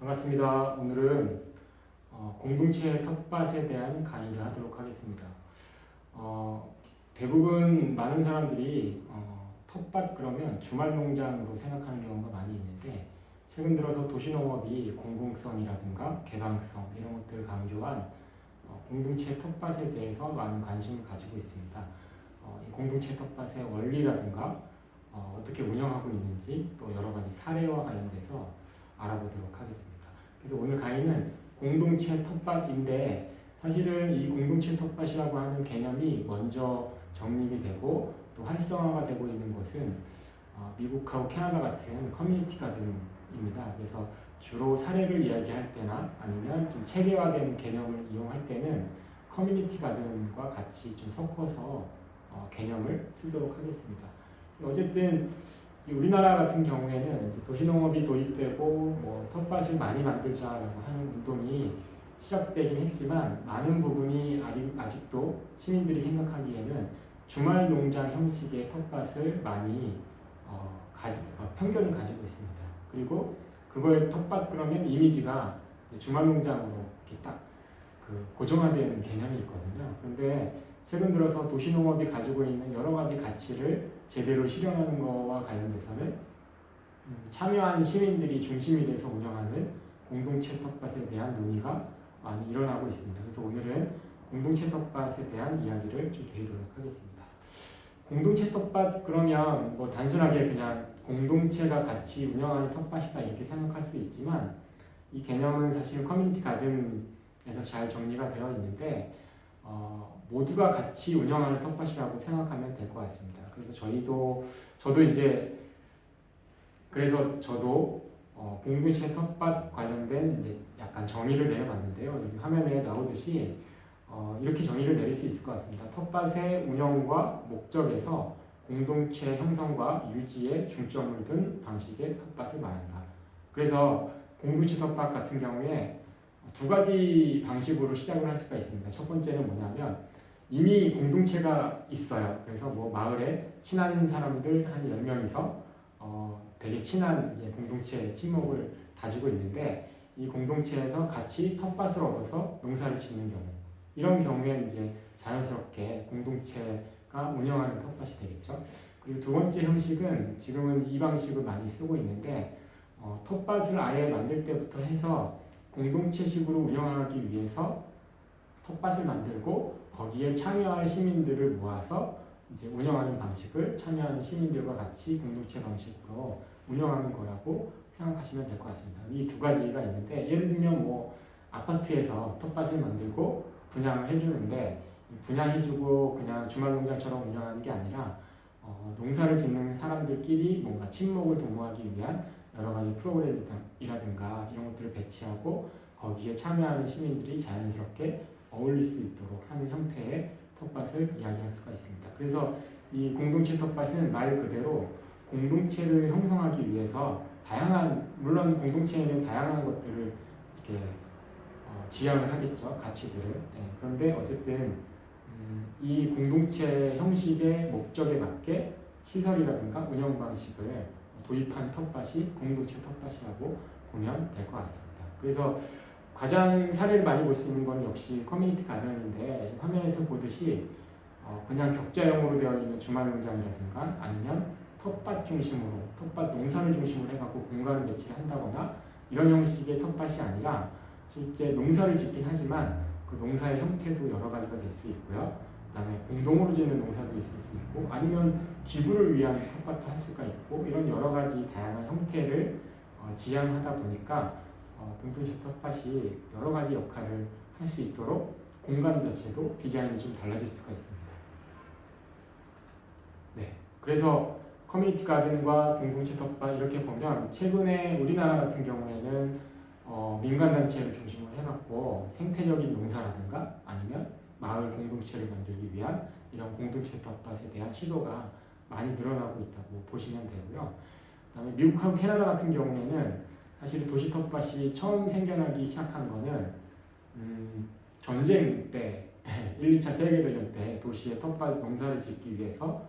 반갑습니다. 오늘은 공동체 텃밭에 대한 강의를 하도록 하겠습니다. 대부분 많은 사람들이 텃밭 그러면 주말 농장으로 생각하는 경우가 많이 있는데 최근 들어서 도시농업이 공공성이라든가 개방성 이런 것들을 강조한 공동체 텃밭에 대해서 많은 관심을 가지고 있습니다. 이 공동체 텃밭의 원리라든가 어떻게 운영하고 있는지 또 여러 가지 사례와 관련돼서 알아보도록 하겠습니다. 그래서 오늘 강의는 공동체 텃밭인데 사실은 이 공동체 텃밭이라고 하는 개념이 먼저 정립이 되고 또 활성화가 되고 있는 것은 미국하고 캐나다 같은 커뮤니티 가든입니다. 그래서 주로 사례를 이야기할 때나 아니면 좀 체계화된 개념을 이용할 때는 커뮤니티 가든과 같이 좀 섞어서 개념을 쓰도록 하겠습니다. 어쨌든 우리나라 같은 경우에는 이제 도시농업이 도입되고 뭐 텃밭을 많이 만들자라고 하는 운동이 시작되긴 했지만 많은 부분이 아직도 시민들이 생각하기에는 주말 농장 형식의 텃밭을 많이 편견을 가지고 있습니다. 그리고 그거의 텃밭 그러면 이미지가 주말 농장으로 이렇게 딱 고정화된 개념이 있거든요. 그런데 최근 들어서 도시농업이 가지고 있는 여러 가지 가치를 제대로 실현하는 것과 관련돼서는 참여한 시민들이 중심이 돼서 운영하는 공동체 텃밭에 대한 논의가 많이 일어나고 있습니다. 그래서 오늘은 공동체 텃밭에 대한 이야기를 좀 드리도록 하겠습니다. 공동체 텃밭 그러면 뭐 단순하게 그냥 공동체가 같이 운영하는 텃밭이다 이렇게 생각할 수 있지만 이 개념은 사실 커뮤니티 가든에서 잘 정리가 되어 있는데 모두가 같이 운영하는 텃밭이라고 생각하면 될 것 같습니다. 그래서 저도 공동체 텃밭 관련된 이제 약간 정의를 내려봤는데요. 여기 화면에 나오듯이 이렇게 정의를 내릴 수 있을 것 같습니다. 텃밭의 운영과 목적에서 공동체 형성과 유지에 중점을 둔 방식의 텃밭을 말한다. 그래서 공동체 텃밭 같은 경우에 두 가지 방식으로 시작을 할 수가 있습니다. 첫 번째는 뭐냐면 이미 공동체가 있어요. 그래서 뭐 마을에 친한 사람들 한 10명이서 되게 친한 이제 공동체 친목을 다지고 있는데 이 공동체에서 같이 텃밭을 얻어서 농사를 짓는 경우 이런 경우에 이제 자연스럽게 공동체가 운영하는 텃밭이 되겠죠. 그리고 두 번째 형식은 지금은 이 방식을 많이 쓰고 있는데 텃밭을 아예 만들 때부터 해서 공동체식으로 운영하기 위해서 텃밭을 만들고 거기에 참여할 시민들을 모아서 이제 운영하는 방식을 참여하는 시민들과 같이 공동체 방식으로 운영하는 거라고 생각하시면 될 것 같습니다. 이 두 가지가 있는데 예를 들면 뭐 아파트에서 텃밭을 만들고 분양을 해주는데 분양해주고 그냥 주말농장처럼 운영하는 게 아니라 농사를 짓는 사람들끼리 뭔가 친목을 도모하기 위한 여러 가지 프로그램이라든가 이런 것들을 배치하고 거기에 참여하는 시민들이 자연스럽게 어울릴 수 있도록 하는 형태의 텃밭을 이야기할 수가 있습니다. 그래서 이 공동체 텃밭은 말 그대로 공동체를 형성하기 위해서 물론 공동체에는 다양한 것들을 이렇게 지향을 하겠죠. 가치들을. 네, 그런데 어쨌든 이 공동체 형식의 목적에 맞게 시설이라든가 운영 방식을 도입한 텃밭이 공동체 텃밭이라고 보면 될 것 같습니다. 그래서 가장 사례를 많이 볼 수 있는 건 역시 커뮤니티 가든인데 화면에서 보듯이 그냥 격자형으로 되어 있는 주말 농장이라든가 아니면 텃밭 농사를 중심으로 해갖고 공간을 배치를 한다거나 이런 형식의 텃밭이 아니라 실제 농사를 짓긴 하지만 그 농사의 형태도 여러 가지가 될 수 있고요. 그다음에 공동으로 짓는 농사도 있을 수 있고 아니면 기부를 위한 텃밭도 할 수가 있고 이런 여러 가지 다양한 형태를 지향하다 보니까 공동체 텃밭이 여러 가지 역할을 할 수 있도록 공간 자체도 디자인이 좀 달라질 수가 있습니다. 네, 그래서 커뮤니티 가든과 공동체 텃밭 이렇게 보면 최근에 우리나라 같은 경우에는 민간단체를 중심으로 해갖고 생태적인 농사라든가 아니면 마을 공동체를 만들기 위한 이런 공동체 텃밭에 대한 시도가 많이 늘어나고 있다고 보시면 되고요. 그다음에 미국하고 캐나다 같은 경우에는 사실 도시 텃밭이 처음 생겨나기 시작한 거는 전쟁 때 1, 2차 세계대전 때 도시에 텃밭 농사를 짓기 위해서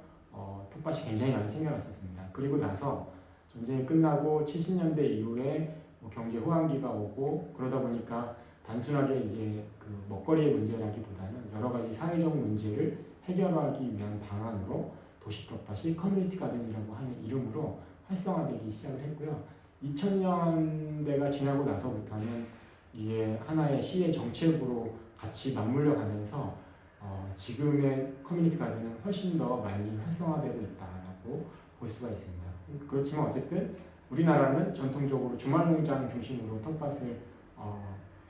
텃밭이 굉장히 많이 생겨났었습니다. 그리고 나서 전쟁이 끝나고 70년대 이후에 뭐 경제 호황기가 오고 그러다 보니까 단순하게 이제 그 먹거리의 문제라기보다는 여러 가지 사회적 문제를 해결하기 위한 방안으로 도시 텃밭이 커뮤니티 가든이라고 하는 이름으로 활성화되기 시작을 했고요. 2000년대가 지나고 나서부터는 이게 하나의 시의 정책으로 같이 맞물려 가면서 지금의 커뮤니티 가든은 훨씬 더 많이 활성화되고 있다라고 볼 수가 있습니다. 그렇지만 어쨌든 우리나라는 전통적으로 주말농장 중심으로 텃밭을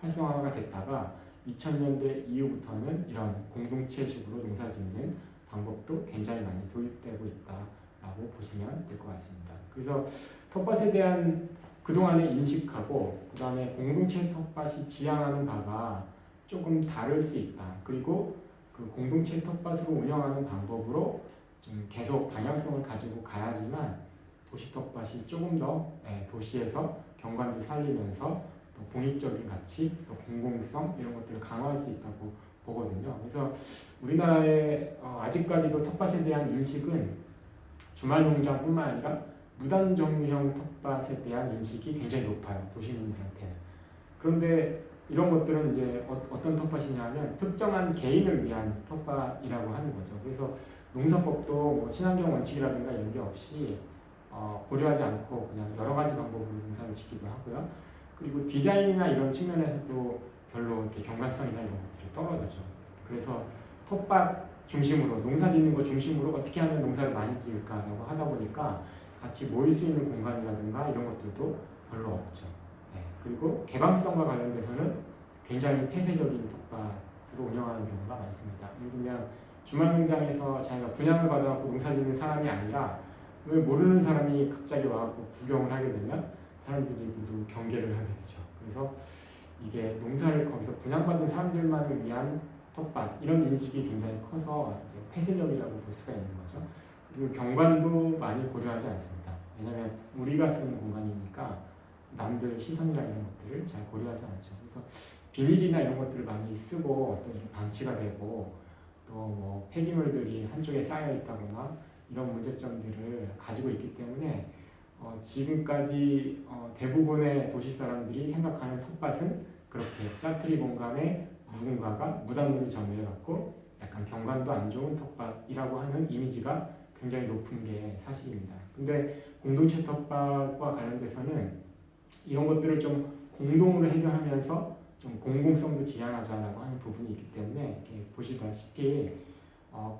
활성화가 됐다가 2000년대 이후부터는 이런 공동체식으로 농사짓는 방법도 굉장히 많이 도입되고 있다라고 보시면 될 것 같습니다. 그래서 텃밭에 대한 그동안의 인식하고 그 다음에 공동체 텃밭이 지향하는 바가 조금 다를 수 있다. 그리고 그 공동체 텃밭으로 운영하는 방법으로 좀 계속 방향성을 가지고 가야지만 도시 텃밭이 조금 더 도시에서 경관도 살리면서 또 공익적인 가치, 또 공공성 이런 것들을 강화할 수 있다고 보거든요. 그래서 우리나라의 아직까지도 텃밭에 대한 인식은 주말 농장뿐만 아니라 무단 점유형 텃밭에 대한 인식이 굉장히 높아요. 도시민들한테는. 그런데 이런 것들은 이제 어떤 텃밭이냐면 특정한 개인을 위한 텃밭이라고 하는 거죠. 그래서 농사법도 뭐 친환경 원칙이라든가 이런 게 없이 고려하지 않고 그냥 여러 가지 방법으로 농사를 짓기도 하고요. 그리고 디자인이나 이런 측면에서도 별로 이렇게 경관성이나 이런 것들이 떨어져죠. 그래서 텃밭 중심으로 농사 짓는 거 중심으로 어떻게 하면 농사를 많이 지을까라고 하다 보니까 같이 모일 수 있는 공간이라든가 이런 것들도 별로 없죠. 그리고 개방성과 관련돼서는 굉장히 폐쇄적인 텃밭으로 운영하는 경우가 많습니다. 예를 들면 주말농장에서 자기가 분양을 받아갖고 농사짓는 사람이 아니라 왜 모르는 사람이 갑자기 와갖고 구경을 하게 되면 사람들이 모두 경계를 하게 되죠. 그래서 이게 농사를 거기서 분양받은 사람들만을 위한 텃밭 이런 인식이 굉장히 커서 이제 폐쇄적이라고 볼 수가 있는 거죠. 그리고 경관도 많이 고려하지 않습니다. 왜냐하면 우리가 쓰는 공간이니까 남들 시선이나 이런 것들을 잘 고려하지 않죠. 그래서 비닐이나 이런 것들을 많이 쓰고 또 이게 방치가 되고 또 뭐 폐기물들이 한쪽에 쌓여 있다거나 이런 문제점들을 가지고 있기 때문에 지금까지 대부분의 도시 사람들이 생각하는 텃밭은 그렇게 짜투리 공간에 누군가가 무단으로 점유해갖고 약간 경관도 안 좋은 텃밭이라고 하는 이미지가 굉장히 높은 게 사실입니다. 근데 공동체 텃밭과 관련돼서는 이런 것들을 좀 공동으로 해결하면서 좀 공공성도 지향하자라고 하는 부분이 있기 때문에 이렇게 보시다시피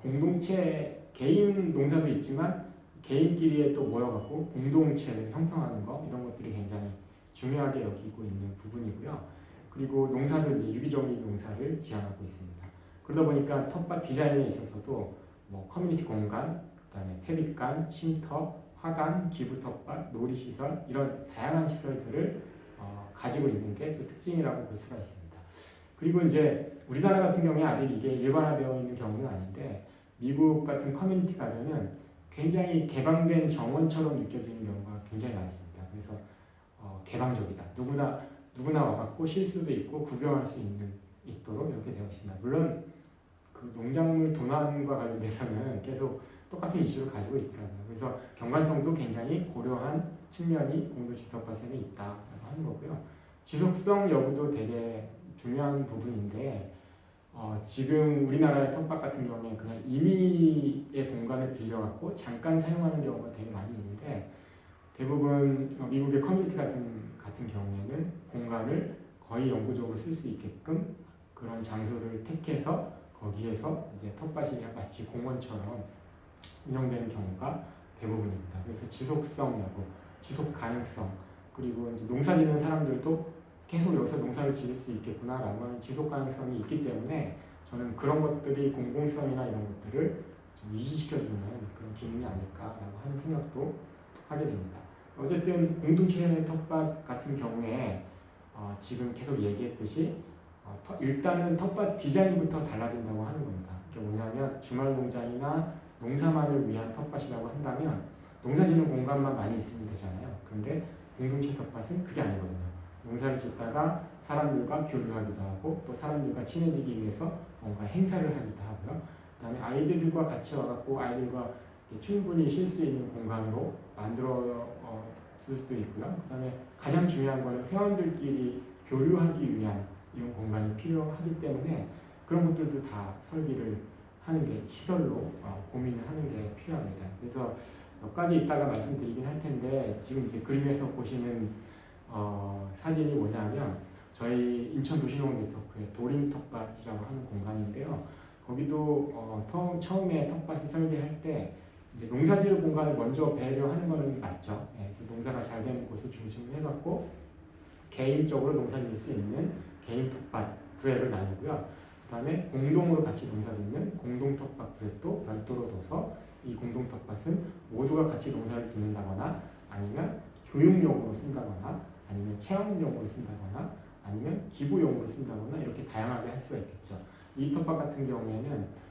공동체 개인 농사도 있지만 개인끼리에 또 모여갖고 공동체를 형성하는 거 이런 것들이 굉장히 중요하게 여기고 있는 부분이고요. 그리고 농사도 이제 유기적인 농사를 지향하고 있습니다. 그러다 보니까 텃밭 디자인에 있어서도 뭐 커뮤니티 공간, 그다음에 퇴비간, 쉼터, 화단, 기부 텃밭, 놀이 시설 이런 다양한 시설들을 가지고 있는 게 또 특징이라고 볼 수가 있습니다. 그리고 이제 우리나라 같은 경우에 아직 이게 일반화되어 있는 경우는 아닌데 미국 같은 커뮤니티 가든은 굉장히 개방된 정원처럼 느껴지는 경우가 굉장히 많습니다. 그래서 개방적이다. 누구나 와갖고 쉴 수도 있고 구경할 수 있도록 이렇게 되어 있습니다. 물론 그 농작물 도난과 관련돼서는 계속 똑같은 이슈를 가지고 있더라고요. 그래서 경관성도 굉장히 고려한 측면이 공동체 텃밭에는 있다라고 하는 거고요. 지속성 여부도 되게 중요한 부분인데 지금 우리나라의 텃밭 같은 경우에 그냥 임의의 공간을 빌려갖고 잠깐 사용하는 경우가 되게 많이 있는데 대부분 미국의 커뮤니티 같은 경우에는 공간을 거의 영구적으로 쓸 수 있게끔 그런 장소를 택해서 거기에서 이제 텃밭이 마치 공원처럼 운영되는 경우가 대부분입니다. 그래서 지속성 여부, 지속 가능성, 그리고 이제 농사 짓는 사람들도 계속 여기서 농사를 지을 수 있겠구나라고 하는 지속 가능성이 있기 때문에 저는 그런 것들이 공공성이나 이런 것들을 좀 유지시켜주는 그런 기능이 아닐까라고 하는 생각도 하게 됩니다. 어쨌든 공동체 텃밭 같은 경우에 지금 계속 얘기했듯이 일단은 텃밭 디자인부터 달라진다고 하는 겁니다. 그게 뭐냐면 주말 농장이나 농사만을 위한 텃밭이라고 한다면 농사짓는 공간만 많이 있으면 되잖아요. 그런데 공동체 텃밭은 그게 아니거든요. 농사를 짓다가 사람들과 교류하기도 하고 또 사람들과 친해지기 위해서 뭔가 행사를 하기도 하고요. 그 다음에 아이들과 같이 와갖고 아이들과 충분히 쉴 수 있는 공간으로 만들어지는 쓸 수도 있고요. 그다음에 가장 중요한 거는 회원들끼리 교류하기 위한 이런 공간이 필요하기 때문에 그런 것들도 다 설비를 하는 게 시설로 고민을 하는 게 필요합니다. 그래서 몇 가지 이따가 말씀드리긴 할 텐데 지금 이제 그림에서 보시는 사진이 뭐냐면 저희 인천도시농업네트워크의 도림 텃밭이라고 하는 공간인데요. 거기도 처음에 텃밭을 설계할 때 이제 농사지을 공간을 먼저 배려하는 거는 맞죠. 예, 그래서 농사가 잘 되는 곳을 중심으로 해갖고 개인적으로 농사지을 수 있는 개인 텃밭 구획을 나누고요. 그다음에 공동으로 같이 농사짓는 공동 텃밭 구획도 별도로 둬서 이 공동 텃밭은 모두가 같이 농사를 짓는다거나 아니면 교육용으로 쓴다거나 아니면 체험용으로 쓴다거나 아니면 기부용으로 쓴다거나 이렇게 다양하게 할 수가 있겠죠. 이 텃밭 같은 경우에는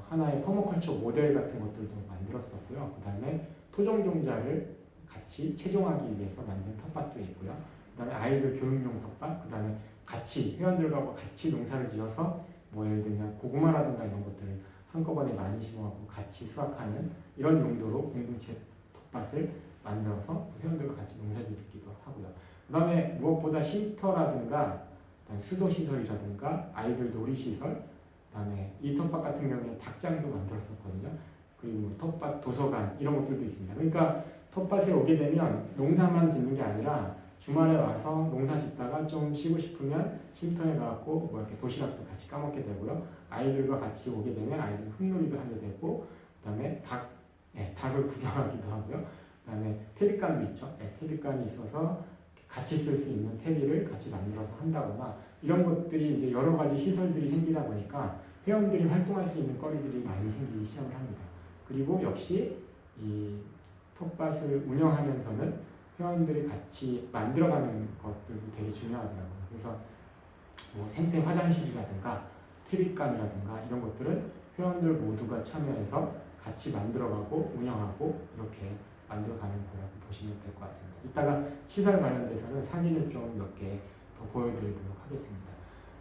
하나의 퍼머컬처 모델 같은 것들도 만들었었고요. 그 다음에 토종종자를 같이 채종하기 위해서 만든 텃밭도 있고요. 그 다음에 아이들 교육용 텃밭, 그 다음에 같이 회원들과 같이 농사를 지어서 뭐 예를 들면 고구마라든가 이런 것들을 한꺼번에 많이 심어갖고 같이 수확하는 이런 용도로 공동체 텃밭을 만들어서 회원들과 같이 농사짓기도 하고요. 그 다음에 무엇보다 쉼터라든가 수도시설이라든가 아이들 놀이시설, 그 다음에 이 텃밭 같은 경우에 닭장도 만들었었거든요. 그리고 텃밭 도서관 이런 것들도 있습니다. 그러니까 텃밭에 오게 되면 농사만 짓는 게 아니라 주말에 와서 농사 짓다가 좀 쉬고 싶으면 쉼터에 가갖고 뭐 이렇게 도시락도 같이 까먹게 되고요. 아이들과 같이 오게 되면 아이들 흙놀이도 하게 되고, 그다음에 닭을 구경하기도 하고요. 그다음에 퇴비간도 있죠. 퇴비간이 있어서 같이 쓸 수 있는 퇴비를 같이 만들어서 한다거나 이런 것들이 이제 여러 가지 시설들이 생기다 보니까 회원들이 활동할 수 있는 거리들이 많이 생기기 시작을 합니다. 그리고 역시 이 텃밭을 운영하면서는 회원들이 같이 만들어가는 것들도 되게 중요하더라고요. 그래서 뭐 생태 화장실이라든가 퇴비감이라든가 이런 것들은 회원들 모두가 참여해서 같이 만들어가고 운영하고 이렇게 만들어가는 거라고 보시면 될 것 같습니다. 이따가 시설 관련돼서는 사진을 좀 몇 개 더 보여드리도록 하겠습니다.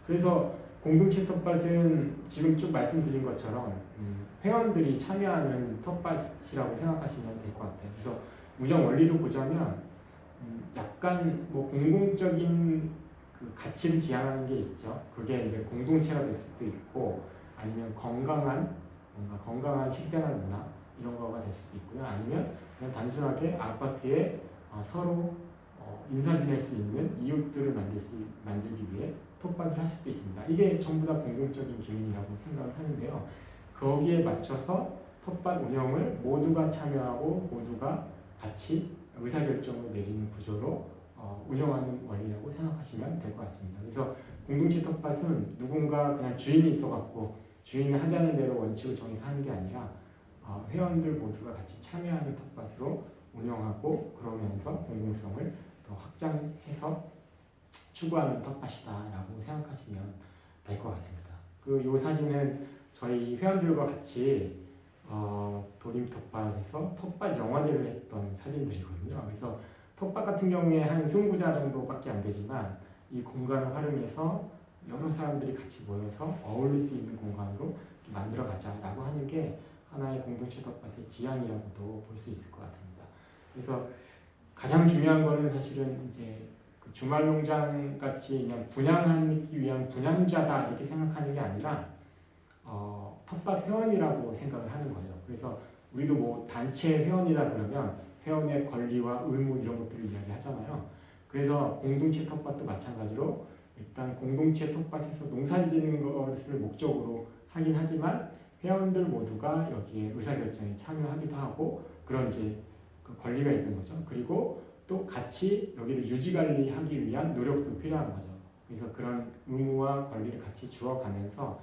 그래서 공동체 텃밭은 지금 쭉 말씀드린 것처럼 회원들이 참여하는 텃밭이라고 생각하시면 될 것 같아요. 그래서 운영 원리로 보자면 약간 뭐 공공적인 그 가치를 지향하는 게 있죠. 그게 이제 공동체가 될 수도 있고 아니면 뭔가 건강한 식생활 문화 이런 거가 될 수도 있고요. 아니면 그냥 단순하게 아파트에 서로 인사 지낼 수 있는 이웃들을 만들기 위해 텃밭을 할 수도 있습니다. 이게 전부 다 공공적인 기능이라고 생각을 하는데요. 거기에 맞춰서 텃밭 운영을 모두가 참여하고 모두가 같이 의사결정을 내리는 구조로 운영하는 원리라고 생각하시면 될 것 같습니다. 그래서 공동체 텃밭은 누군가 그냥 주인이 있어갖고 주인이 하자는 대로 원칙을 정해서 하는 게 아니라 회원들 모두가 같이 참여하는 텃밭으로 운영하고 그러면서 공공성을 더 확장해서 추구하는 텃밭이다라고 생각하시면 될 것 같습니다. 요 사진은 저희 회원들과 같이 도림 텃밭에서 텃밭 영화제를 했던 사진들이거든요. 그래서 텃밭 같은 경우에 한 20구자 정도밖에 안 되지만 이 공간을 활용해서 여러 사람들이 같이 모여서 어울릴 수 있는 공간으로 만들어 가자라고 하는 게 하나의 공동체 텃밭의 지향이라고도 볼 수 있을 것 같습니다. 그래서 가장 중요한 거는 사실은 이제 그 주말 농장 같이 그냥 분양하기 위한 분양자다 이렇게 생각하는 게 아니라 텃밭 회원이라고 생각을 하는 거예요. 그래서 우리도 뭐 단체 회원이라 그러면 회원의 권리와 의무 이런 것들을 이야기하잖아요. 그래서 공동체 텃밭도 마찬가지로 일단 공동체 텃밭에서 농사를 짓는 것을 목적으로 하긴 하지만 회원들 모두가 여기에 의사결정에 참여하기도 하고 그런 이제 그 권리가 있는 거죠. 그리고 또 같이 여기를 유지관리하기 위한 노력도 필요한 거죠. 그래서 그런 의무와 권리를 같이 주어가면서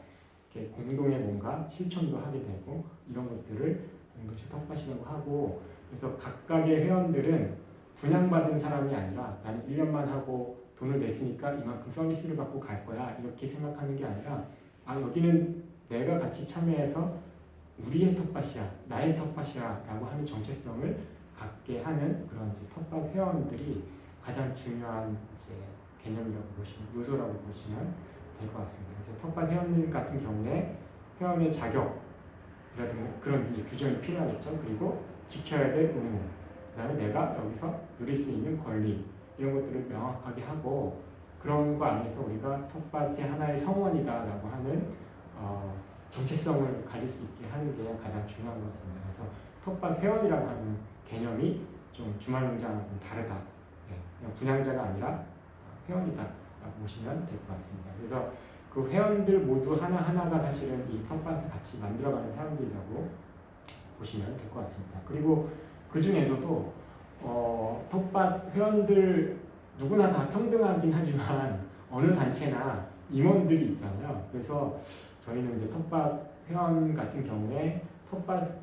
이렇게 공동의 뭔가 실천도 하게 되고 이런 것들을 공동체 텃밭이라고 하고 그래서 각각의 회원들은 분양받은 사람이 아니라 나는 1년만 하고 돈을 냈으니까 이만큼 서비스를 받고 갈 거야 이렇게 생각하는 게 아니라 여기는 내가 같이 참여해서 우리의 텃밭이야 나의 텃밭이야 라고 하는 정체성을 갖게 하는 그런 이제 텃밭 회원들이 가장 중요한 이제 개념이라고 보시면 요소라고 보시면 될 것 같습니다. 그래서 텃밭 회원님 같은 경우에 회원의 자격이라든가 그런 규정이 필요하겠죠. 그리고 지켜야 될 의무 그다음에 내가 여기서 누릴 수 있는 권리 이런 것들을 명확하게 하고 그런 거 안에서 우리가 텃밭이 하나의 성원이다라고 하는 정체성을 가질 수 있게 하는 게 가장 중요한 것 같습니다. 그래서 텃밭 회원이라고 하는 개념이 좀 주말농장하고는 다르다. 그냥 분양자가 아니라 회원이다라고 보시면 될 것 같습니다. 그래서 그 회원들 모두 하나하나가 사실은 이 텃밭을 같이 만들어가는 사람들이라고 보시면 될 것 같습니다. 그리고 그 중에서도 텃밭 회원들 누구나 다 평등하긴 하지만 어느 단체나 임원들이 있잖아요. 그래서 저희는 이제 텃밭 회원 같은 경우에 텃밭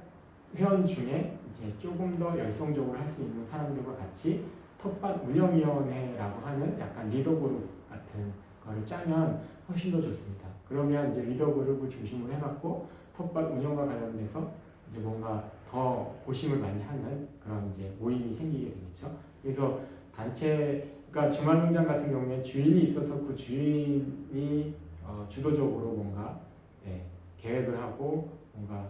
회원 중에 이제 조금 더 열성적으로 할 수 있는 사람들과 같이 텃밭 운영위원회라고 하는 약간 리더그룹 같은 거를 짜면 훨씬 더 좋습니다. 그러면 이제 리더그룹을 중심으로 해갖고 텃밭 운영과 관련돼서 이제 뭔가 더 고심을 많이 하는 그런 이제 모임이 생기게 되겠죠. 그래서 단체가 주말농장 같은 경우에 주인이 있어서 그 주인이 주도적으로 뭔가 계획을 하고 뭔가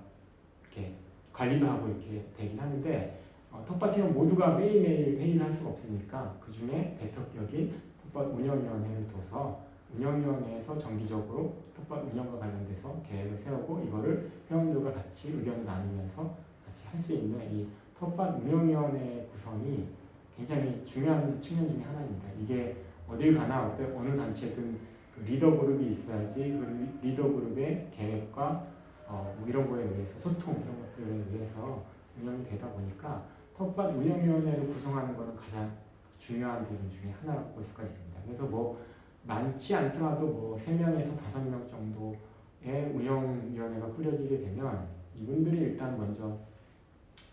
이렇게 관리도 하고 이렇게 되긴 하는데 텃밭회원 모두가 매일매일 회의를 할 수가 없으니까 그 중에 대표격인 텃밭 운영위원회를 둬서 운영위원회에서 정기적으로 텃밭 운영과 관련돼서 계획을 세우고 이거를 회원들과 같이 의견을 나누면서 같이 할 수 있는 이 텃밭 운영위원회 구성이 굉장히 중요한 측면 중에 하나입니다. 이게 어딜 가나 어느 단체든 그 리더 그룹이 있어야지 그 리더 그룹의 계획과 뭐 이런 거에 의해서 소통 이런 것들에 의해서 운영이 되다 보니까 텃밭 운영위원회를 구성하는 것은 가장 중요한 부분 중에 하나라고 볼 수가 있습니다. 그래서 뭐 많지 않더라도 뭐 3명에서 5명 정도의 운영위원회가 꾸려지게 되면 이분들이 일단 먼저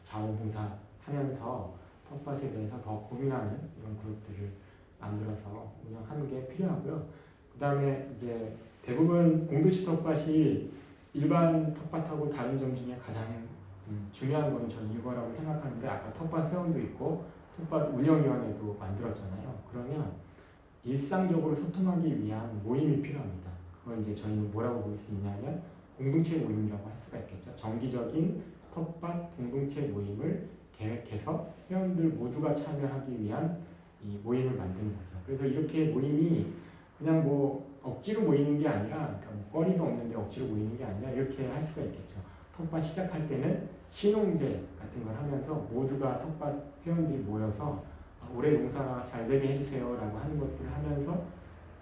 자원봉사하면서 텃밭에 대해서 더 고민하는 이런 그룹들을 만들어서 운영하는 게 필요하고요. 그 다음에 이제 대부분 공동체 텃밭이 일반 텃밭하고 다른 점 중에 가장 중요한 건 저는 이거라고 생각하는데 아까 텃밭 회원도 있고 텃밭 운영위원회도 만들었잖아요. 그러면 일상적으로 소통하기 위한 모임이 필요합니다. 그걸 이제 저희는 뭐라고 볼 수 있냐면 공동체 모임이라고 할 수가 있겠죠. 정기적인 텃밭 공동체 모임을 계획해서 회원들 모두가 참여하기 위한 이 모임을 만드는 거죠. 그래서 이렇게 모임이 그냥 뭐 억지로 모이는 게 아니라 그러니까 뭐 거리도 없는데 억지로 모이는 게 아니라 이렇게 할 수가 있겠죠. 텃밭 시작할 때는 신농제 같은 걸 하면서 모두가 텃밭 회원들이 모여서 올해 농사가 잘 되게 해주세요라고 하는 것들을 하면서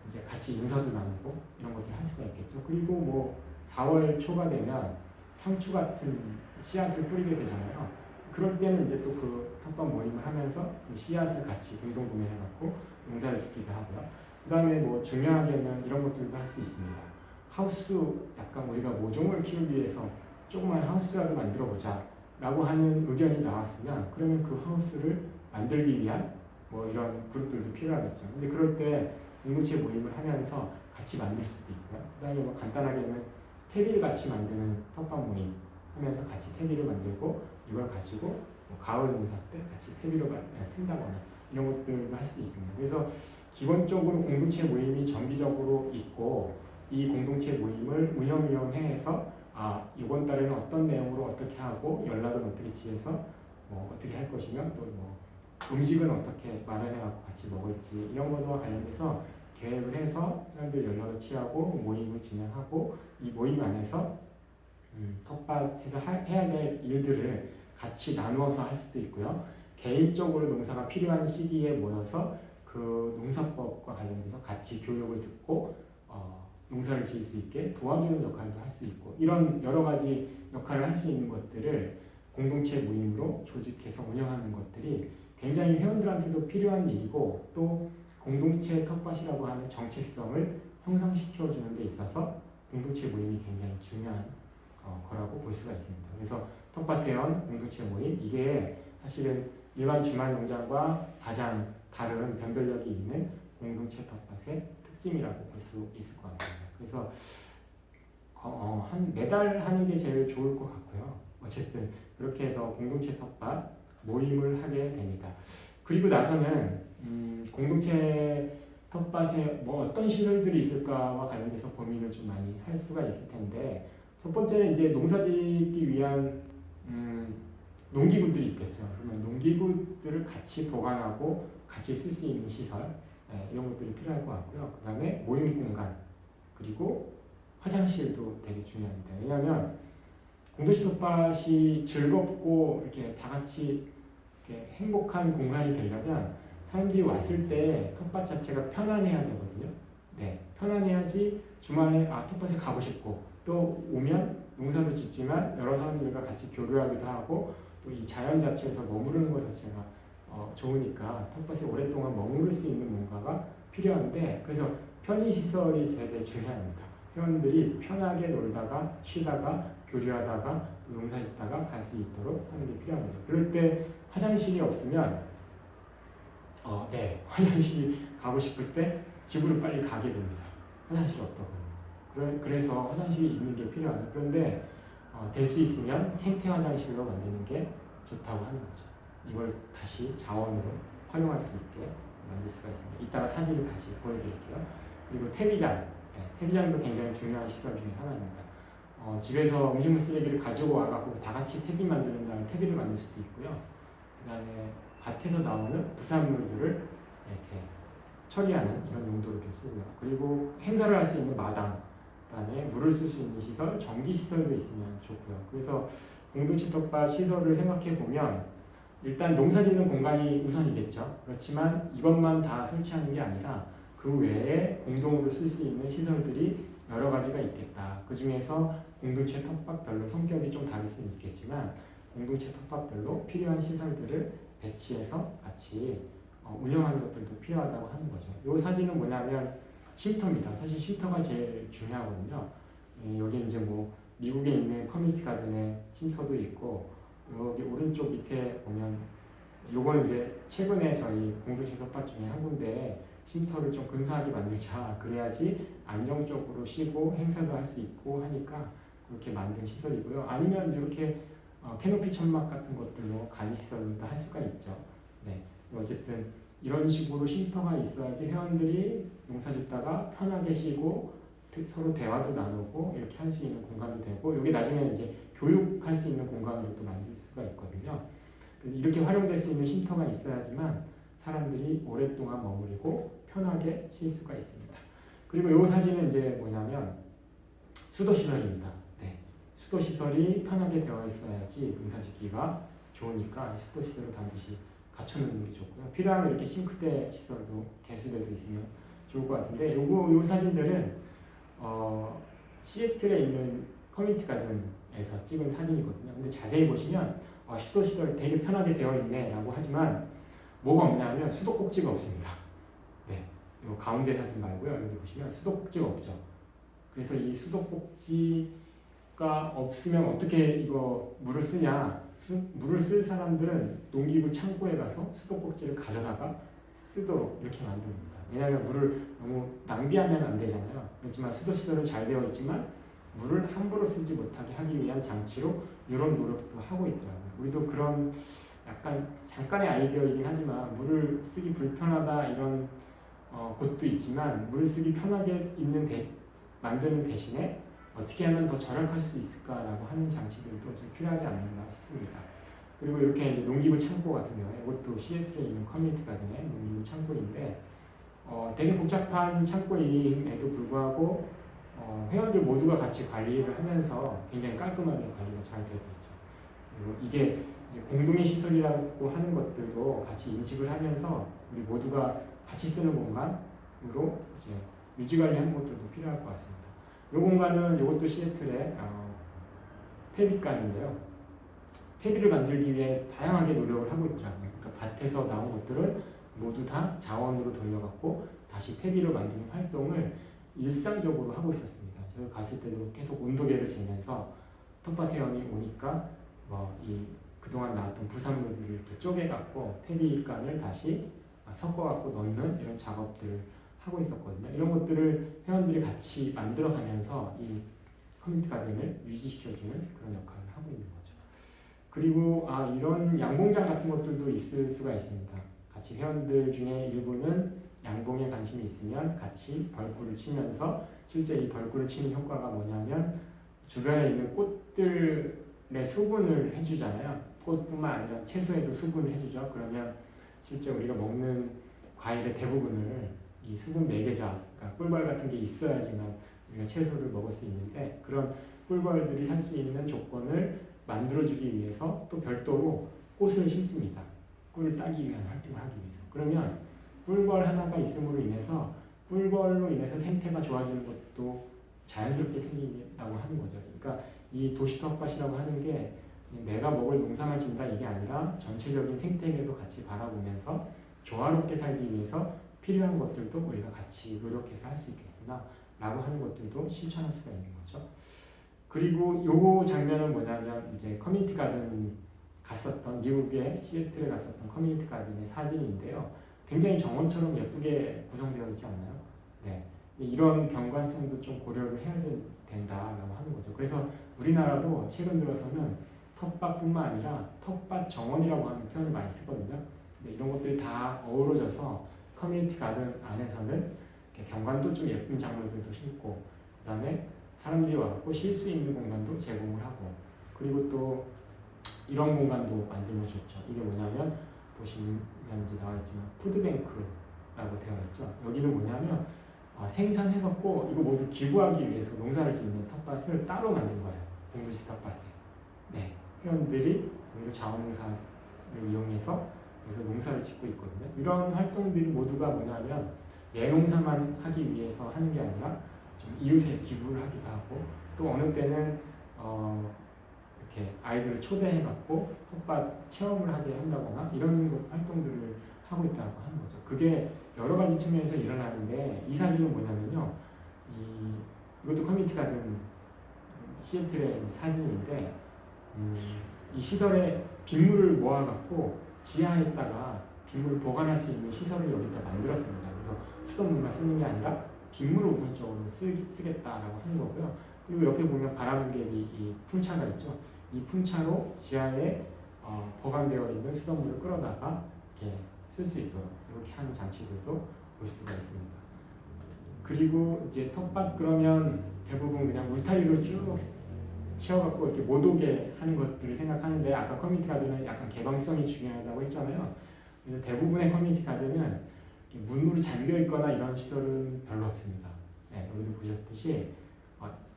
이제 같이 인사도 나누고 이런 것들을 할 수가 있겠죠. 그리고 뭐 4월 초가 되면 상추 같은 씨앗을 뿌리게 되잖아요. 그럴 때는 이제 또 그 텃밭 모임을 하면서 그 씨앗을 같이 공동 구매해갖고 농사를 짓기도 하고요. 그 다음에 뭐 중요하게는 이런 것들도 할 수 있습니다. 하우스 약간 우리가 모종을 키우기 위해서 조그만 하우스라도 만들어 보자 라고 하는 의견이 나왔으면 그러면 그 하우스를 만들기 위한 뭐 이런 그룹들도 필요하겠죠. 근데 그럴 때 공동체 모임을 하면서 같이 만들 수도 있고요. 그 다음에 뭐 간단하게는 퇴비를 같이 만드는 텃밭 모임 하면서 같이 퇴비를 만들고 이걸 가지고 뭐 가을 농사 때 같이 퇴비로 쓴다거나 이런 것들도 할 수 있습니다. 그래서 기본적으로 공동체 모임이 정기적으로 있고 이 공동체 모임을 운영위원회에서 이번 달에는 어떤 내용으로 어떻게 하고 연락은 어떻게 취해서 뭐 어떻게 할 것이며 또 뭐 음식은 어떻게 마련해갖고 같이 먹을지 이런 것과 관련돼서 계획을 해서 회원들 연락을 취하고 모임을 진행하고 이 모임 안에서 텃밭에서 해야 될 일들을 같이 나누어서 할 수도 있고요. 개인적으로 농사가 필요한 시기에 모여서 그 농사법과 관련돼서 같이 교육을 듣고 농사를 지을 수 있게 도와주는 역할도 할 수 있고 이런 여러 가지 역할을 할 수 있는 것들을 공동체 모임으로 조직해서 운영하는 것들이 굉장히 회원들한테도 필요한 일이고 또 공동체 텃밭이라고 하는 정체성을 형성시켜주는 데 있어서 공동체 모임이 굉장히 중요한 거라고 볼 수가 있습니다. 그래서 텃밭회원 공동체 모임 이게 사실은 일반 주말 농장과 가장 다른 변별력이 있는 공동체 텃밭의 특징이라고 볼 수 있을 것 같습니다. 그래서 한 매달 하는 게 제일 좋을 것 같고요. 어쨌든 그렇게 해서 공동체 텃밭 모임을 하게 됩니다. 그리고 나서는 공동체 텃밭에 뭐 어떤 시설들이 있을까와 관련돼서 고민을 좀 많이 할 수가 있을 텐데 첫 번째는 이제 농사짓기 위한 농기구들이 있겠죠. 그러면 농기구들을 같이 보관하고 같이 쓸 수 있는 시설, 이런 것들이 필요할 것 같고요. 그 다음에 모임 공간, 그리고 화장실도 되게 중요합니다. 왜냐하면 공동체 텃밭이 즐겁고 이렇게 다 같이 이렇게 행복한 공간이 되려면 사람들이 왔을 때 텃밭 자체가 편안해야 되거든요. 네, 편안해야지 주말에 텃밭에 가고 싶고, 또 오면 농사도 짓지만 여러 사람들과 같이 교류하기도 하고, 또 이 자연 자체에서 머무르는 것 자체가 좋으니까 텃밭에 오랫동안 머무를 수 있는 뭔가가 필요한데, 그래서 편의시설이 되게 중요합니다. 회원들이 편하게 놀다가 쉬다가 교류하다가 또 농사 짓다가 갈 수 있도록 하는 게 필요합니다. 그럴 때 화장실이 없으면 화장실이 가고 싶을 때 집으로 빨리 가게 됩니다. 화장실이 없다 보면. 그래서 화장실이 있는 게 필요하죠. 그런데 될 수 있으면 생태 화장실로 만드는 게 좋다고 하는 거죠. 이걸 다시 자원으로 활용할 수 있게 만들 수가 있습니다. 이따가 사진을 다시 보여드릴게요. 그리고 퇴비장, 퇴비장도 굉장히 중요한 시설 중에 하나입니다. 집에서 음식물 쓰레기를 가지고 와갖고 다 같이 퇴비 만드는 다음에 퇴비를 만들 수도 있고요. 그 다음에 밭에서 나오는 부산물들을 이렇게 처리하는 이런 용도로 이렇게 쓰고요. 그리고 행사를 할 수 있는 마당, 그 다음에 물을 쓸 수 있는 시설, 전기 시설도 있으면 좋고요. 그래서 공동체 텃밭 시설을 생각해 보면 일단 농사 짓는 공간이 우선이겠죠. 그렇지만 이것만 다 설치하는 게 아니라 그 외에 공동으로 쓸 수 있는 시설들이 여러 가지가 있겠다. 그 중에서 공동체 텃밭별로 성격이 좀 다를 수는 있겠지만 공동체 텃밭별로 필요한 시설들을 배치해서 같이 운영하는 것들도 필요하다고 하는 거죠. 이 사진은 뭐냐면 쉼터입니다. 사실 쉼터가 제일 중요하거든요. 여기 이제 뭐 미국에 있는 커뮤니티 가든의 쉼터도 있고, 여기 오른쪽 밑에 보면 요거는 이제 최근에 저희 공동체 텃밭 중에 한 군데 쉼터를 좀 근사하게 만들자, 그래야지 안정적으로 쉬고 행사도 할 수 있고 하니까 그렇게 만든 시설이고요. 아니면 이렇게 캐노피 천막 같은 것들로 간이시설도 할 수가 있죠. 네, 어쨌든 이런 식으로 쉼터가 있어야지 회원들이 농사 짓다가 편하게 쉬고 서로 대화도 나누고 이렇게 할 수 있는 공간도 되고, 여기 나중에 이제 교육할 수 있는 공간으로 또 만들 수가 있거든요. 그래서 이렇게 활용될 수 있는 쉼터가 있어야지만 사람들이 오랫동안 머무르고 편하게 쉴 수가 있습니다. 그리고 이 사진은 이제 뭐냐면 수도시설입니다. 네, 수도시설이 편하게 되어 있어야지 농사 짓기가 좋으니까 수도시설을 반드시 갖춰놓는 게 좋고요. 필요하면 이렇게 싱크대 시설도 개수대도 있으면 좋을 것 같은데, 요 사진들은 시애틀에 있는 커뮤니티 가든에서 찍은 사진이거든요. 근데 자세히 보시면 수도시설 되게 편하게 되어 있네 라고 하지만 뭐가 없냐면 수도꼭지가 없습니다. 네, 요 가운데 사진 말고요. 여기 보시면 수도꼭지가 없죠. 그래서 이 수도꼭지가 없으면 어떻게 이거 물을 쓰냐? 물을 쓸 사람들은 농기구 창고에 가서 수도꼭지를 가져다가 쓰도록 이렇게 만듭니다. 왜냐하면 물을 너무 낭비하면 안 되잖아요. 그렇지만 수도시설은 잘 되어 있지만 물을 함부로 쓰지 못하게 하기 위한 장치로 이런 노력도 하고 있더라고요. 우리도 그런 약간 잠깐의 아이디어이긴 하지만 물을 쓰기 불편하다 이런 곳도 있지만 물을 쓰기 편하게 만드는 대신에 어떻게 하면 더 절약할 수 있을까라고 하는 장치들도 좀 필요하지 않는가 싶습니다. 그리고 이렇게 이제 농기구 창고 같은 경우에 이것도 시애틀에 있는 커뮤니티 가든의 농기구 창고인데 되게 복잡한 창고임에도 불구하고 회원들 모두가 같이 관리를 하면서 굉장히 깔끔하게 관리가 잘 되고 있죠. 그리고 이게 이제 공동의 시설이라고 하는 것들도 같이 인식을 하면서 우리 모두가 같이 쓰는 공간으로 이제 유지 관리하는 것들도 필요할 것 같습니다. 이 공간은 이것도 시애틀의 퇴비관인데요. 퇴비를 만들기 위해 다양하게 노력을 하고 있더라고요. 그러니까 밭에서 나온 것들은 모두 다 자원으로 돌려갖고 다시 퇴비로 만드는 활동을 일상적으로 하고 있었습니다. 저희 갔을 때도 계속 온도계를 재면서 텃밭 회원이 오니까 이 그동안 나왔던 부산물들을 이렇게 쪼개갖고 퇴비관을 다시 섞어갖고 넣는 이런 작업들을 하고 있었거든요. 이런 것들을 회원들이 같이 만들어가면서 이 커뮤니티 가든을 유지시켜주는 그런 역할을 하고 있는 거죠. 그리고 이런 양봉장 같은 것들도 있을 수가 있습니다. 같이 회원들 중에 일부는 양봉에 관심이 있으면 같이 벌꿀을 치면서, 실제 이 벌꿀을 치는 효과가 뭐냐면 주변에 있는 꽃들의 수분을 해주잖아요. 꽃뿐만 아니라 채소에도 수분을 해주죠. 그러면 실제 우리가 먹는 과일의 대부분을 이 수분 매개자, 그러니까 꿀벌 같은 게 있어야지만 우리가 채소를 먹을 수 있는데, 그런 꿀벌들이 살 수 있는 조건을 만들어주기 위해서 또 별도로 꽃을 심습니다. 꿀을 따기 위한 활동을 하기 위해서. 그러면 꿀벌 하나가 있음으로 인해서 꿀벌로 인해서 생태가 좋아지는 것도 자연스럽게 생긴다고 하는 거죠. 그러니까 이 도시 텃밭이라고 하는 게 내가 먹을 농사만 짓는다 이게 아니라 전체적인 생태계도 같이 바라보면서 조화롭게 살기 위해서 필요한 것들도 우리가 같이 노력해서 할 수 있겠구나 라고 하는 것들도 실천할 수가 있는 거죠. 그리고 요 장면은 뭐냐면 이제 커뮤니티 가든 갔었던, 미국의 시애틀에 갔었던 커뮤니티 가든의 사진인데요. 굉장히 정원처럼 예쁘게 구성되어 있지 않나요? 네. 이런 경관성도 좀 고려를 해야 된다라고 하는 거죠. 그래서 우리나라도 최근 들어서는 텃밭뿐만 아니라 텃밭 정원이라고 하는 표현을 많이 쓰거든요. 근데 이런 것들이 다 어우러져서 커뮤니티 가든 안에서는 경관도 좀 예쁜 작물들도 심고, 그 다음에 사람들이 와서 쉴 수 있는 공간도 제공을 하고, 그리고 또 이런 공간도 만들어줬죠. 이게 뭐냐면 보시면 이제 나와 있지만 푸드뱅크라고 되어 있죠. 여기는 뭐냐면 생산해갖고 이거 모두 기부하기 위해서 농사를 짓는 텃밭을 따로 만든 거예요. 공동체 텃밭에. 네, 회원들이 오히려 자원농사를 이용해서 그래서 농사를 짓고 있거든요. 이런 활동들이 모두가 뭐냐면 내 농사만 하기 위해서 하는 게 아니라 좀 이웃에 기부를 하기도 하고, 또 어느 때는 이렇게 아이들을 초대해갖고 텃밭 체험을 하게 한다거나 이런 활동들을 하고 있다고 하는 거죠. 그게 여러 가지 측면에서 일어나는데, 이 사진은 뭐냐면요, 이것도 커뮤니티 가든 시애틀의 사진인데, 이 시설에 빗물을 모아갖고 지하에다가 빗물을 보관할 수 있는 시설을 여기다 만들었습니다. 그래서 수돗물만 쓰는 게 아니라 빗물을 우선적으로 쓰겠다라고 하는 거고요. 그리고 옆에 보면 바람개비 이 풍차가 있죠. 이 풍차로 지하에 보관되어 있는 수돗물을 끌어다가 이렇게 쓸 수 있도록 이렇게 하는 장치들도 볼 수가 있습니다. 그리고 이제 텃밭 그러면 대부분 그냥 울타리로 쭉 채워갖고 이렇게 못 오게 하는 것들을 생각하는데, 아까 커뮤니티 가든은 약간 개방성이 중요하다고 했잖아요. 그래서 대부분의 커뮤니티 가든은 문으로 잠겨 있거나 이런 시설은 별로 없습니다. 네, 여기도 보셨듯이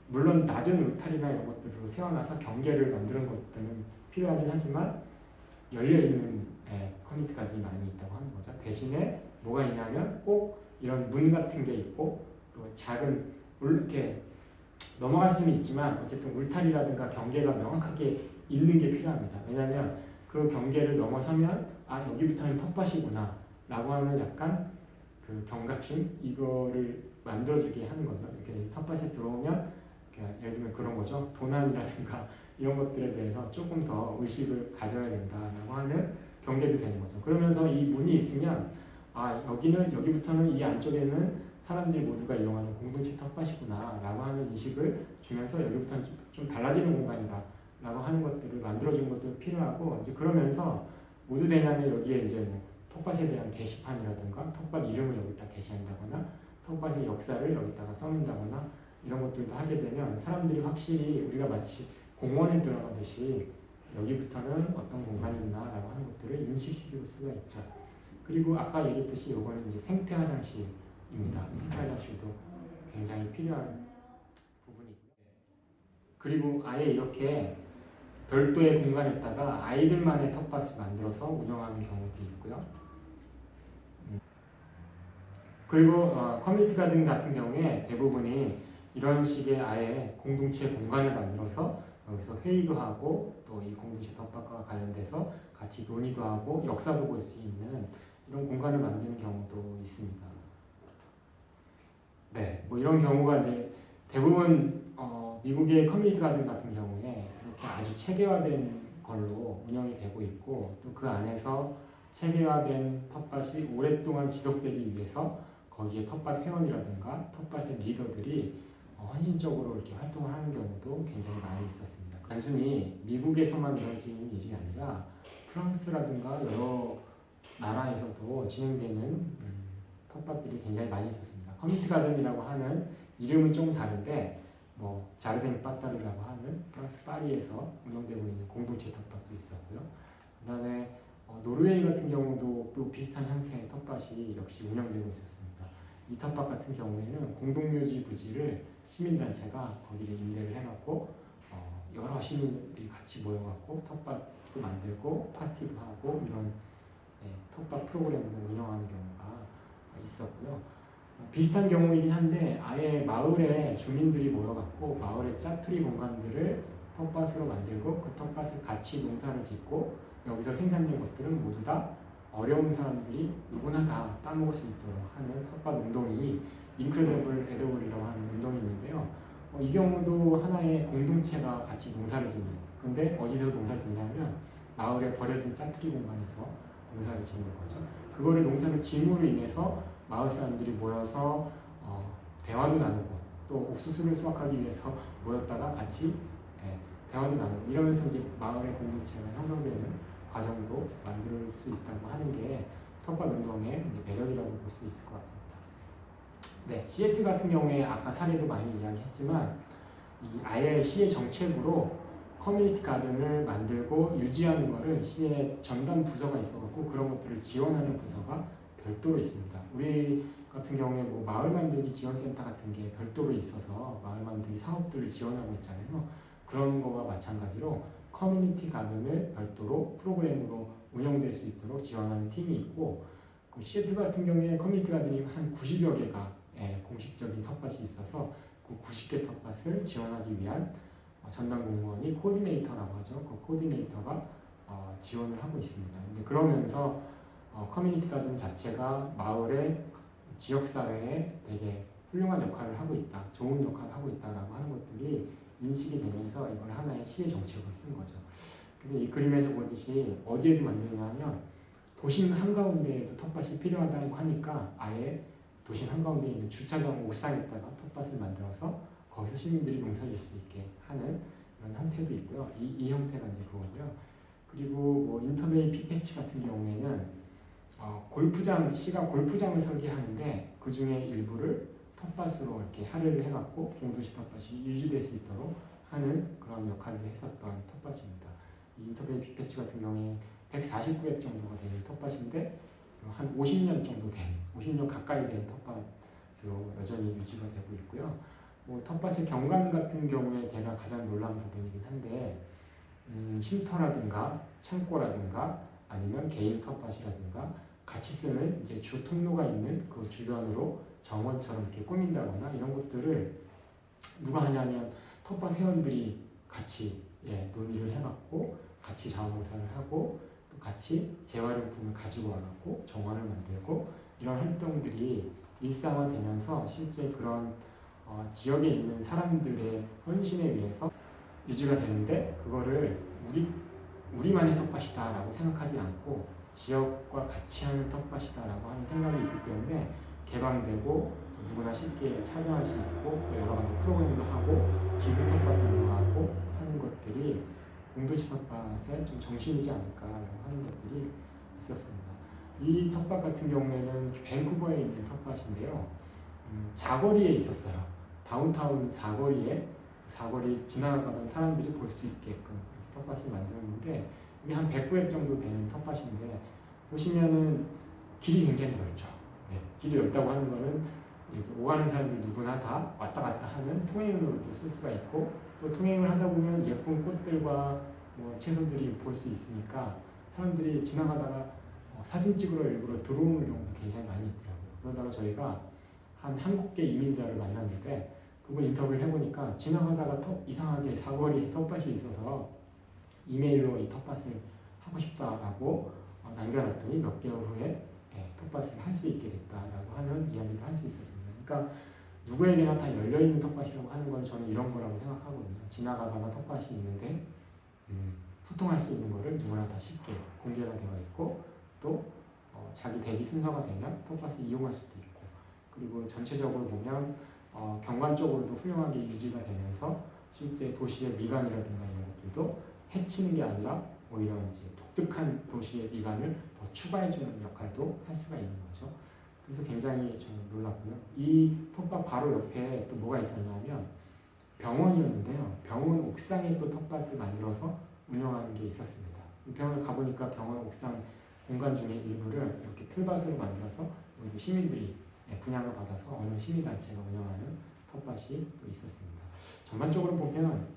물론 낮은 울타리나 이런 것들로 세워놔서 경계를 만드는 것들은 필요하긴 하지만 열려있는 커뮤니티 가든이 많이 있다고 하는 거죠. 대신에 뭐가 있냐면 꼭 이런 문 같은 게 있고, 또 작은 이렇게 넘어갈 수는 있지만 어쨌든 울타리라든가 경계가 명확하게 있는 게 필요합니다. 왜냐하면 그 경계를 넘어서면 여기부터는 텃밭이구나 라고 하는 약간 그 경각심, 이거를 만들어주게 하는 거죠. 이렇게 텃밭에 들어오면 예를 들면 그런 거죠. 도난이라든가 이런 것들에 대해서 조금 더 의식을 가져야 된다라고 하는 경계도 되는 거죠. 그러면서 이 문이 있으면 여기부터는 이 안쪽에는 사람들이 모두가 이용하는 공동체 텃밭이구나 라고 하는 인식을 주면서 여기부터는 좀 달라지는 공간이다 라고 하는 것들을 만들어주는 것도 필요하고, 이제 그러면서 모두 되냐면 여기에 이제 뭐 텃밭에 대한 게시판이라든가 텃밭 이름을 여기다 게시한다거나 텃밭의 역사를 여기다가 써놓는다거나 이런 것들도 하게 되면 사람들이 확실히 우리가 마치 공원에 들어가듯이 여기부터는 어떤 공간이구나라고 하는 것들을 인식시킬 수가 있죠. 그리고 아까 얘기했듯이 이거는 이제 생태 화장실입니다. 생태 화장실도 굉장히 필요한 부분이고요. 그리고 아예 이렇게 별도의 공간에다가 아이들만의 텃밭을 만들어서 운영하는 경우도 있고요. 그리고 커뮤니티 가든 같은 경우에 대부분이 이런 식의 아예 공동체 공간을 만들어서 여기서 회의도 하고 또 이 공동체 텃밭과 관련돼서 같이 논의도 하고 역사도 볼 수 있는 이런 공간을 만드는 경우도 있습니다. 네, 뭐 이런 경우가 이제 대부분 미국의 커뮤니티 가든 같은 경우에 이렇게 아주 체계화된 걸로 운영이 되고 있고, 또 그 안에서 체계화된 텃밭이 오랫동안 지속되기 위해서 거기에 텃밭 회원이라든가 텃밭의 리더들이 헌신적으로 이렇게 활동을 하는 경우도 굉장히 많이 있었습니다. 단순히 미국에서만 이루어지는 일이 아니라 프랑스라든가 여러 나라에서도 진행되는 텃밭들이 굉장히 많이 있었습니다. 커뮤니티 가든이라고 하는 이름은 좀 다른데 뭐 자르댕 빠따르라고 하는 프랑스 파리에서 운영되고 있는 공동체 텃밭도 있었고요. 그다음에 노르웨이 같은 경우도 또 비슷한 형태의 텃밭이 역시 운영되고 있었습니다. 이 텃밭 같은 경우에는 공동묘지 부지를 시민단체가 거기를 임대를 해갖고 여러 시민들이 같이 모여갖고 텃밭도 만들고 파티도 하고 이런 텃밭 프로그램을 운영하는 경우가 있었고요. 비슷한 경우이긴 한데 아예 마을에 주민들이 모여갖고 마을의 짜투리 공간들을 텃밭으로 만들고 그 텃밭을 같이 농사를 짓고 여기서 생산된 것들은 모두 다 어려운 사람들이 누구나 다 따먹을 수 있도록 하는 텃밭 운동이 인크레더블 에더블이라고 하는 운동이 있는데요. 이 경우도 하나의 공동체가 같이 농사를 짓는, 근데 어디서 농사 짓냐면 마을에 버려진 짜투리 공간에서 농사를 짓는 거죠. 그거를 농사를 짐으로 인해서 마을 사람들이 모여서 대화도 나누고 또 옥수수를 수확하기 위해서 모였다가 같이 대화도 나누고 이러면서 이제 마을의 공동체가 형성되는 과정도 만들 수 있다고 하는 게 텃밭 운동의 매력이라고 볼 수 있을 것 같습니다. 네, 시애틀 같은 경우에 아까 사례도 많이 이야기했지만 이 아예 시의 정책으로 커뮤니티 가든을 만들고 유지하는 거를 시의 전담 부서가 있어갖고 그런 것들을 지원하는 부서가 별도로 있습니다. 우리 같은 경우에 뭐 마을 만들기 지원센터 같은 게 별도로 있어서 마을 만들기 사업들을 지원하고 있잖아요. 그런 거와 마찬가지로 커뮤니티 가든을 별도로 프로그램으로 운영될 수 있도록 지원하는 팀이 있고 그 시애틀 같은 경우에 커뮤니티 가든이 한 90여 개가 공식적인 텃밭이 있어서 그 90개 텃밭을 지원하기 위한 전담 공무원이 코디네이터라고 하죠. 그 코디네이터가 지원을 하고 있습니다. 이제 그러면서 커뮤니티 가든 자체가 마을의 지역사회에 되게 훌륭한 역할을 하고 있다, 좋은 역할을 하고 있다라고 하는 것들이 인식이 되면서 이걸 하나의 시의 정책으로 쓴 거죠. 그래서 이 그림에서 보듯이 어디에도 만드냐면 도심 한가운데에도 텃밭이 필요하다고 하니까 아예 도심 한가운데 있는 주차장 옥상에다가 텃밭을 만들어서 거기서 시민들이 농사질 수 있게 하는 그런 형태도 있고요. 이 형태가 이제 그거고요. 그리고 뭐 인터베이 피패치 같은 경우에는 시가 골프장을 설계하는데 그 중에 일부를 텃밭으로 이렇게 할애를 해갖고 공도시 텃밭이 유지될 수 있도록 하는 그런 역할을 했었던 텃밭입니다. 이 인터베이 피패치 같은 경우에 149획 정도가 되는 텃밭인데 한 50년 정도 된, 50년 가까이 된 텃밭으로 여전히 유지가 되고 있고요. 뭐 텃밭의 경관 같은 경우에 제가 가장 놀란 부분이긴 한데 쉼터라든가 창고라든가 아니면 개인 텃밭이라든가 같이 쓰는 이제 주 통로가 있는 그 주변으로 정원처럼 이렇게 꾸민다거나 이런 것들을 누가 하냐면 텃밭 회원들이 같이 논의를 해갖고 같이 자원봉사를 하고 또 같이 재활용품을 가지고 와갖고 정원을 만들고 이런 활동들이 일상화되면서 실제 그런 지역에 있는 사람들의 헌신에 의해서 유지가 되는데 그거를 우리만의 텃밭이다라고 생각하지 않고 지역과 같이 하는 텃밭이다라고 하는 생각이 있기 때문에 개방되고 누구나 쉽게 참여할 수 있고 또 여러 가지 프로그램도 하고 기부 텃밭도 운영하고 하는 것들이 공동체 텃밭의 좀 정신이지 않을까라고 하는 것들이 있었습니다. 이 텃밭 같은 경우에는 밴쿠버에 있는 텃밭인데요. 사거리에 있었어요. 다운타운 사거리 지나가던 사람들이 볼 수 있게끔 텃밭을 만들었는데 이게 한 109획 정도 되는 텃밭인데 보시면은 길이 굉장히 넓죠. 길이 넓다고 하는 거는 오가는 사람들 누구나 다 왔다 갔다 하는 통행로도 쓸 수가 있고 또 통행을 하다 보면 예쁜 꽃들과 뭐 채소들이 볼 수 있으니까 사람들이 지나가다가 사진 찍으러 일부러 들어오는 경우도 굉장히 많이 있더라고요. 그러다가 저희가 한 한국계 이민자를 만났는데 그분 인터뷰를 해보니까 지나가다가 이상하게 사거리에 텃밭이 있어서 이메일로 이 텃밭을 하고 싶다라고 남겨놨더니 몇 개월 후에 텃밭을 할 수 있게 됐다라고 하는 이야기도 할 수 있었습니다. 그러니까 누구에게나 다 열려있는 텃밭이라고 하는 건 저는 이런 거라고 생각하거든요. 지나가다가 텃밭이 있는데 소통할 수 있는 거를 누구나 다 쉽게 공개가 되어 있고 또 자기 대기 순서가 되면 텃밭을 이용할 수도 있고 그리고 전체적으로 보면 경관적으로도 훌륭하게 유지가 되면서 실제 도시의 미관이라든가 이런 것들도 해치는 게 아니라 오히려 이제 독특한 도시의 미관을 더 추가해주는 역할도 할 수가 있는 거죠. 그래서 굉장히 저는 놀랐고요. 이 텃밭 바로 옆에 또 뭐가 있었냐면 병원이었는데요. 병원 옥상에 또 텃밭을 만들어서 운영하는 게 있었습니다. 병원을 가보니까 병원 옥상 공간 중에 일부를 이렇게 틀밭으로 만들어서 시민들이 분양을 받아서 어느 시민단체가 운영하는 텃밭이 또 있었습니다. 전반적으로 보면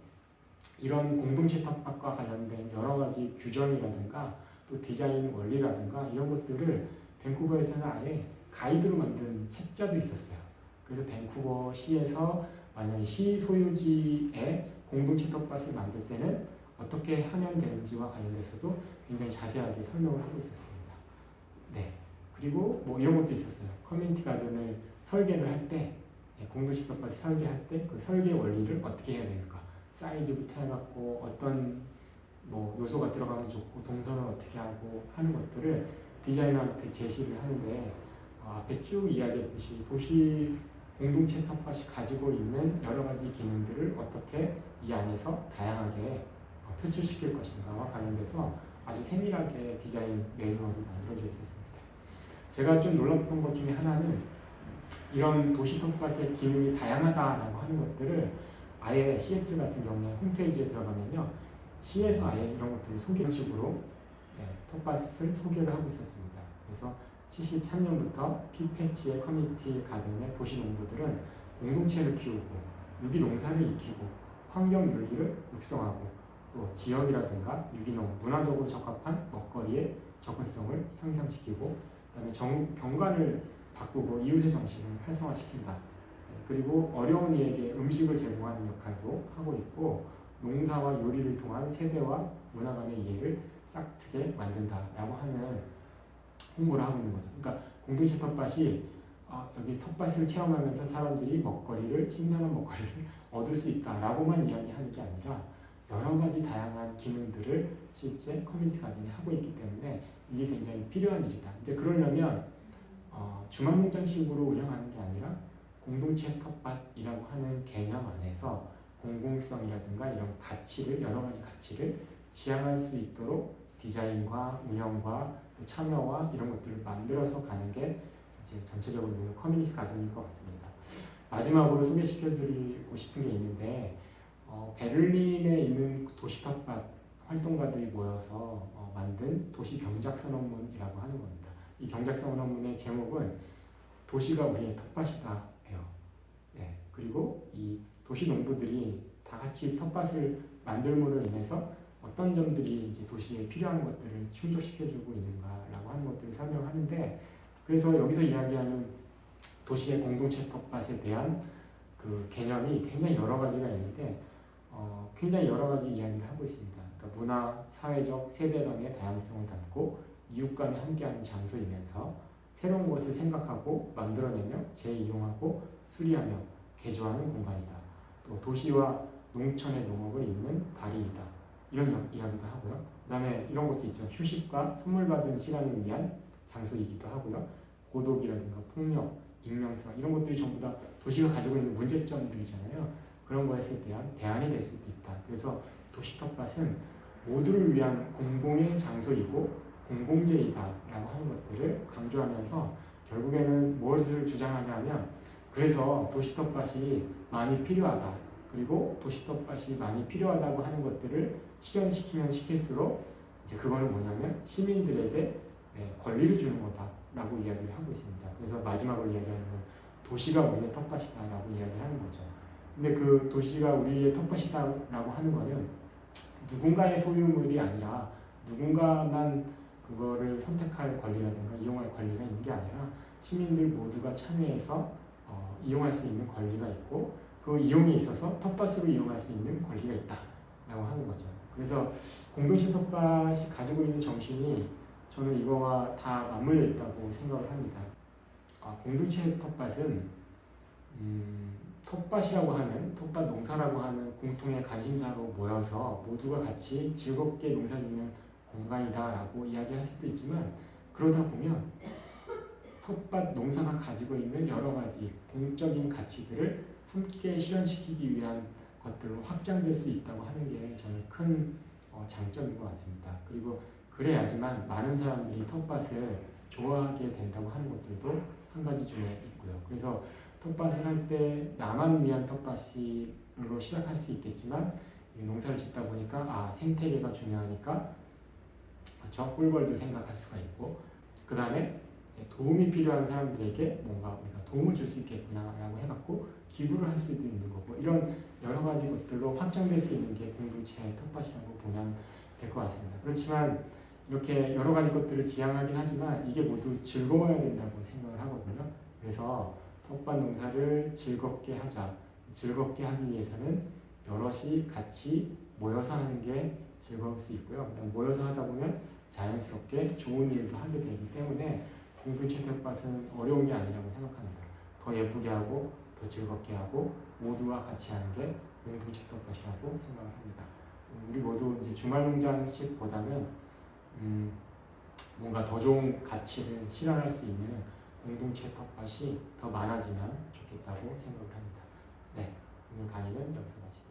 이런 공동체 텃밭과 관련된 여러 가지 규정이라든가 또 디자인 원리라든가 이런 것들을 밴쿠버에서는 아예 가이드로 만든 책자도 있었어요. 그래서 밴쿠버 시에서 만약에 시 소유지에 공동체 텃밭을 만들 때는 어떻게 하면 되는지와 관련돼서도 굉장히 자세하게 설명을 하고 있었습니다. 네. 그리고 뭐 이런 것도 있었어요. 커뮤니티 가든을 설계를 할 때, 공동체 텃밭을 설계할 때 그 설계 원리를 어떻게 해야 되는가, 사이즈부터 해갖고 어떤 뭐 요소가 들어가면 좋고 동선을 어떻게 하고 하는 것들을 디자이너한테 제시를 하는데 앞에 쭉 이야기했듯이 도시 공동체 텃밭이 가지고 있는 여러 가지 기능들을 어떻게 이 안에서 다양하게 표출시킬 것인가와 관련돼서 아주 세밀하게 디자인 매뉴얼이 만들어져 있었습니다. 제가 좀 놀랐던 것 중에 하나는 이런 도시 텃밭의 기능이 다양하다라고 하는 것들을 아예 시애틀 같은 경우에 홈페이지에 들어가면요. 시에서 아예 이런 것들을 소개식으로 텃밭을 소개를 하고 있었습니다. 그래서 73년부터 피패치의 커뮤니티 가든의 도시 농부들은 공동체를 키우고 유기농사를 익히고 환경 윤리를 육성하고 또 지역이라든가 유기농, 문화적으로 적합한 먹거리의 접근성을 향상시키고 그다음에 경관을 바꾸고 이웃의 정신을 활성화시킨다. 그리고 어려운 이에게 음식을 제공하는 역할도 하고 있고 농사와 요리를 통한 세대와 문화 간의 이해를 싹트게 만든다라고 하는 홍보를 하고 있는 거죠. 그러니까 공동체 텃밭이 여기 텃밭을 체험하면서 사람들이 신선한 먹거리를 얻을 수 있다라고만 이야기하는 게 아니라 여러 가지 다양한 기능들을 실제 커뮤니티 가든이 하고 있기 때문에 이게 굉장히 필요한 일이다. 이제 그러려면 주말농장식으로 운영하는 게 아니라 공동체 텃밭이라고 하는 개념 안에서 공공성이라든가 이런 가치를 여러 가지 가치를 지향할 수 있도록 디자인과 운영과 또 참여와 이런 것들을 만들어서 가는 게 이제 전체적으로 보면 커뮤니티 가든일 것 같습니다. 마지막으로 소개시켜드리고 싶은 게 있는데 베를린에 있는 도시 텃밭 활동가들이 모여서 만든 도시 경작 선언문이라고 하는 겁니다. 이 경작 선언문의 제목은 도시가 우리의 텃밭이다예요. 네. 그리고 이 도시 농부들이 다 같이 텃밭을 만들므로 인해서 어떤 점들이 이제 도시에 필요한 것들을 충족시켜주고 있는가라고 하는 것들을 설명하는데 그래서 여기서 이야기하는 도시의 공동체 텃밭에 대한 그 개념이 굉장히 여러 가지가 있는데 굉장히 여러 가지 이야기를 하고 있습니다. 그러니까 문화, 사회적, 세대 간의 다양성을 담고 이웃 간에 함께하는 장소이면서 새로운 것을 생각하고 만들어내며 재이용하고 수리하며 개조하는 공간이다. 또 도시와 농촌의 농업을 잇는 다리이다. 이런 이야기도 하고요. 그 다음에 이런 것도 있죠. 휴식과 선물 받은 시간을 위한 장소이기도 하고요. 고독이라든가 폭력, 익명성 이런 것들이 전부 다 도시가 가지고 있는 문제점들이잖아요. 그런 것에 대한 대안이 될 수도 있다. 그래서 도시 텃밭은 모두를 위한 공공의 장소이고 공공재이다라고 하는 것들을 강조하면서 결국에는 무엇을 주장하냐면 그래서 도시 텃밭이 많이 필요하다. 그리고 도시 텃밭이 많이 필요하다고 하는 것들을 실현시키면 시킬수록 이제 그거는 뭐냐면 시민들에게 권리를 주는 거다라고 이야기를 하고 있습니다. 그래서 마지막으로 이야기하는 건 도시가 우리의 텃밭이다라고 이야기하는 거죠. 근데 그 도시가 우리의 텃밭이다라고 하는 거는 누군가의 소유물이 아니라 누군가만 그거를 선택할 권리라든가 이용할 권리가 있는 게 아니라 시민들 모두가 참여해서 이용할 수 있는 권리가 있고 그 이용에 있어서 텃밭으로 이용할 수 있는 권리가 있다라고 하는 거죠. 그래서 공동체 텃밭이 가지고 있는 정신이 저는 이거와 다 맞물려 있다고 생각을 합니다. 공동체 텃밭은 텃밭이라고 하는 텃밭 농사라고 하는 공통의 관심사로 모여서 모두가 같이 즐겁게 농사짓는 공간이다라고 이야기할 수도 있지만 그러다 보면 텃밭 농사가 가지고 있는 여러 가지 공적인 가치들을 함께 실현시키기 위한 것들로 확장될 수 있다고 하는 게 저는 큰 장점인 것 같습니다. 그리고 그래야지만 많은 사람들이 텃밭을 좋아하게 된다고 하는 것들도 한 가지 중에 있고요. 그래서 텃밭을 할 때 나만 위한 텃밭으로 시작할 수 있겠지만 농사를 짓다 보니까 생태계가 중요하니까 그렇죠? 꿀벌도 생각할 수가 있고 그 다음에 도움이 필요한 사람들에게 뭔가 우리가 도움을 줄 수 있겠구나라고 해갖고 기부를 할 수도 있는 거고 이런 여러 가지 것들로 확장될 수 있는 게 공동체 텃밭이라고 보면 될 것 같습니다. 그렇지만 이렇게 여러 가지 것들을 지향하긴 하지만 이게 모두 즐거워야 된다고 생각을 하거든요. 그래서 텃밭 농사를 즐겁게 하자. 즐겁게 하기 위해서는 여럿이 같이 모여서 하는 게 즐거울 수 있고요. 모여서 하다 보면 자연스럽게 좋은 일도 하게 되기 때문에 공동체 텃밭은 어려운 게 아니라고 생각합니다. 더 예쁘게 하고 더 즐겁게 하고 모두와 같이 하는 게 공동체 텃밭이라고 생각을 합니다. 우리 모두 이제 주말 농장식보다는 뭔가 더 좋은 가치를 실현할 수 있는 공동체 텃밭이 더 많아지면 좋겠다고 생각을 합니다. 네, 오늘 강의는 여기서 마치겠습니다.